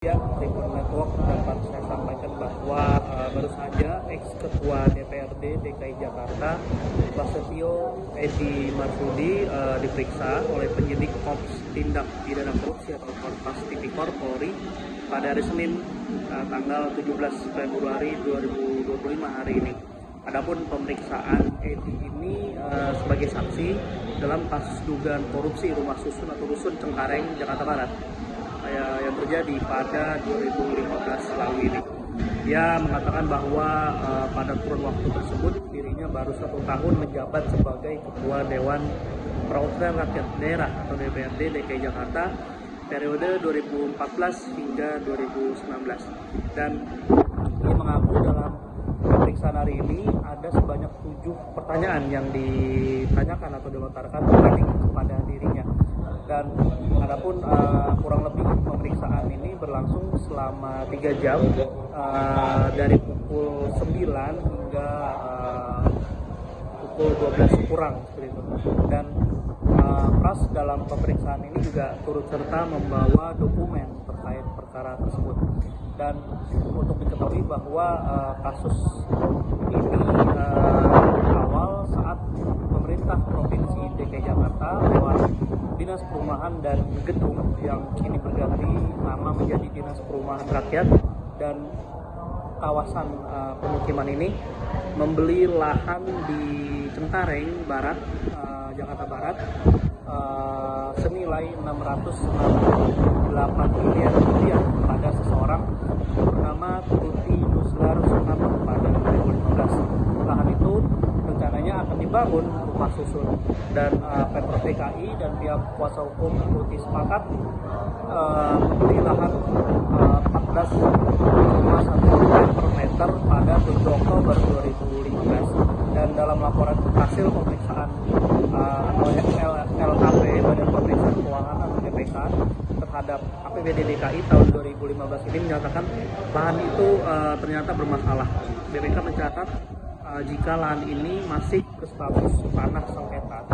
Ya, Tribun Network dapat saya sampaikan bahwa baru saja ex-ketua DPRD DKI Jakarta, Prasetyo Edy Marsudi diperiksa oleh penyidik Korps Tindak Pidana Korupsi atau Korpas Tipikor Polri pada hari Senin tanggal 17 Februari 2025 hari ini. Adapun pemeriksaan Edy ini sebagai saksi dalam kasus dugaan korupsi rumah susun atau rusun Cengkareng, Jakarta Barat yang terjadi pada 2015 lalu ini. Dia mengatakan bahwa pada kurun waktu tersebut dirinya baru 1 tahun menjabat sebagai Ketua Dewan Perwakilan Rakyat Daerah atau DPRD DKI Jakarta periode 2014 hingga 2019. Dan dia mengaku dalam pemeriksaan hari ini ada sebanyak 7 pertanyaan yang ditanyakan atau dilontarkan kepada dirinya. Dan adapun kurang lebih pemeriksaan ini berlangsung selama 3 jam dari pukul 9 hingga pukul 12 kurang seperti itu. Dan Pras dalam pemeriksaan ini juga turut serta membawa dokumen terkait perkara tersebut. Dan untuk diketahui bahwa kasus ini awal saat pemerintah Provinsi DKI Jakarta lewat Dinas Perumahan dan Gedung yang kini berganti nama menjadi Dinas Perumahan Rakyat dan kawasan pemukiman ini membeli lahan di Cengkareng Barat, Jakarta Barat senilai 668 miliar rupiah pada seseorang bernama Tuti Nuslar Soekarno pada 2015. Lahan itu rencananya akan dibangun rumah susun dan Pemprov DKI dan pihak kuasa hukum Tuti sepakat membeli lahan 14,1 per meter pada 7 Oktober 2015. Dan dalam laporan hasil pemeriksaan LHP Badan Pemeriksaan Keuangan atau BPK terhadap APBD DKI tahun 2015 ini menyatakan lahan itu ternyata bermasalah. BPK mencatat jika lahan ini masih berstatus tanah sengketa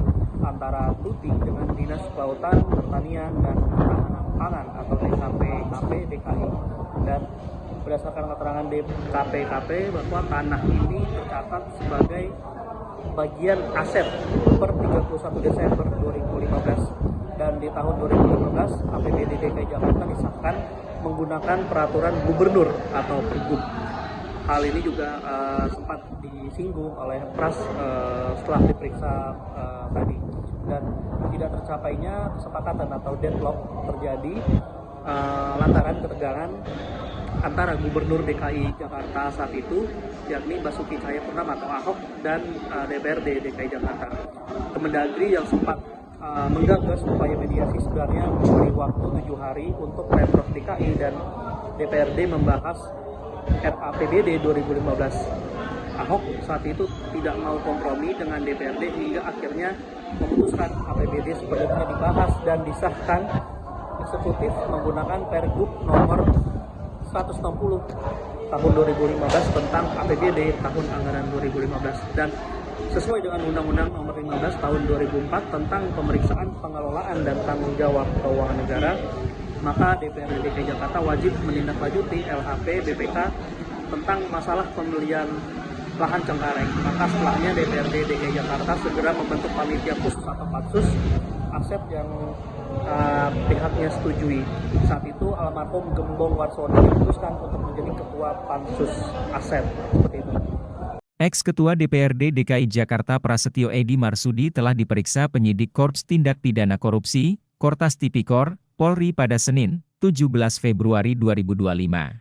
antara Tuti dengan Dinas Kelautan, Pertanian, dan Ketahanan Pangan atau DKPKP DKI. Dan berdasarkan keterangan DKPKP bahwa tanah ini tercatat sebagai bagian aset per 31 Desember 2015. Dan di tahun 2015 APBD DKI Jakarta disahkan menggunakan peraturan gubernur atau Pergub. Hal ini juga sempat disinggung oleh Pras setelah diperiksa tadi. Dan tidak tercapainya kesepakatan atau deadlock terjadi lantaran ketegangan antara Gubernur DKI Jakarta saat itu, yakni Basuki Cahayapurnama atau Ahok, dan DPRD DKI Jakarta. Kemendagri yang sempat menggagas upaya mediasi sebenarnya memberi waktu 7 hari untuk Pemprov DKI dan DPRD membahas RAPBD 2015. Ahok saat itu tidak mau kompromi dengan DPRD hingga akhirnya memutuskan APBD sepenuhnya dibahas dan disahkan eksekutif menggunakan Pergub nomor 160 tahun 2015 tentang APBD tahun anggaran 2015. Dan sesuai dengan Undang-Undang nomor 15 tahun 2004 tentang pemeriksaan pengelolaan dan tanggung jawab keuangan negara, maka DPRD DKI Jakarta wajib menindaklanjuti LHP BPK tentang masalah pembelian lahan Cengkareng. Maka setelahnya DPRD DKI Jakarta segera membentuk panitia khusus atau pansus aset yang pihaknya setujui. Saat itu almarhum Gembong Warsono diputuskan untuk menjadi ketua pansus aset seperti itu. Ex-Ketua DPRD DKI Jakarta Prasetyo Edy Marsudi telah diperiksa penyidik Korps Tindak Pidana Korupsi, Kortas Tipikor, Polri pada Senin, 17 Februari 2025.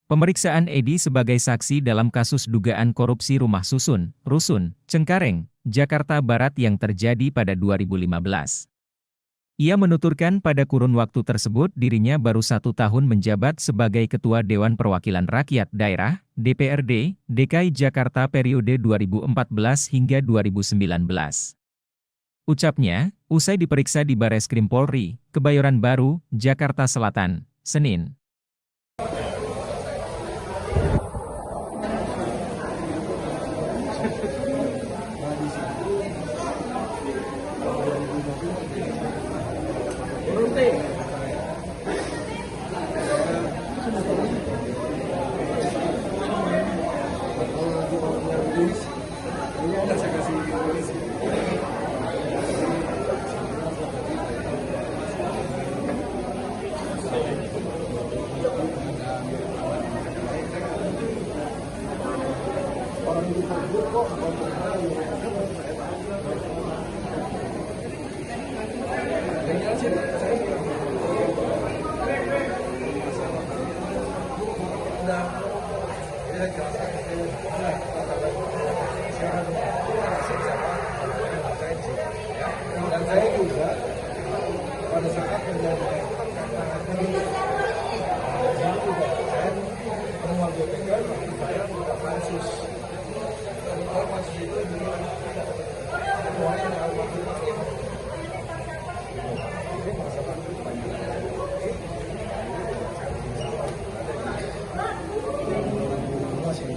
Pemeriksaan Edy sebagai saksi dalam kasus dugaan korupsi rumah susun, rusun, Cengkareng, Jakarta Barat yang terjadi pada 2015. Ia menuturkan pada kurun waktu tersebut dirinya baru 1 tahun menjabat sebagai Ketua Dewan Perwakilan Rakyat Daerah, DPRD, DKI Jakarta periode 2014 hingga 2019. Ucapnya, usai diperiksa di Bareskrim Polri, Kebayoran Baru, Jakarta Selatan, Senin. Berhenti. Dan saya juga pada saat menjalankan saya mewajibkan saya buka pansus. Dan kalau pansus itu semuanya tahu ini masalah masih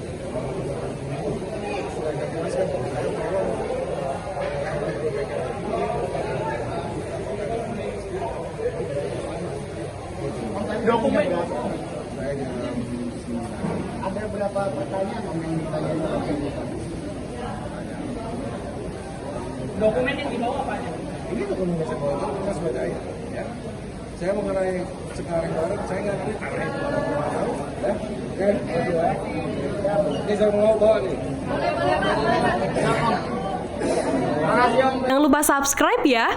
sudah jelaskan Dokumen ada berapa pertanyaan yang ditanyakan? dokumen yang dibawa apa aja? Ini dokumen yang saya bawa itu kita sebagai ya. Saya mengenai sekarang kemarin saya nggak ngerti arah itu ada kemana ya. Oke, kedua. Ini saya mau bawa nih. Jangan lupa subscribe ya.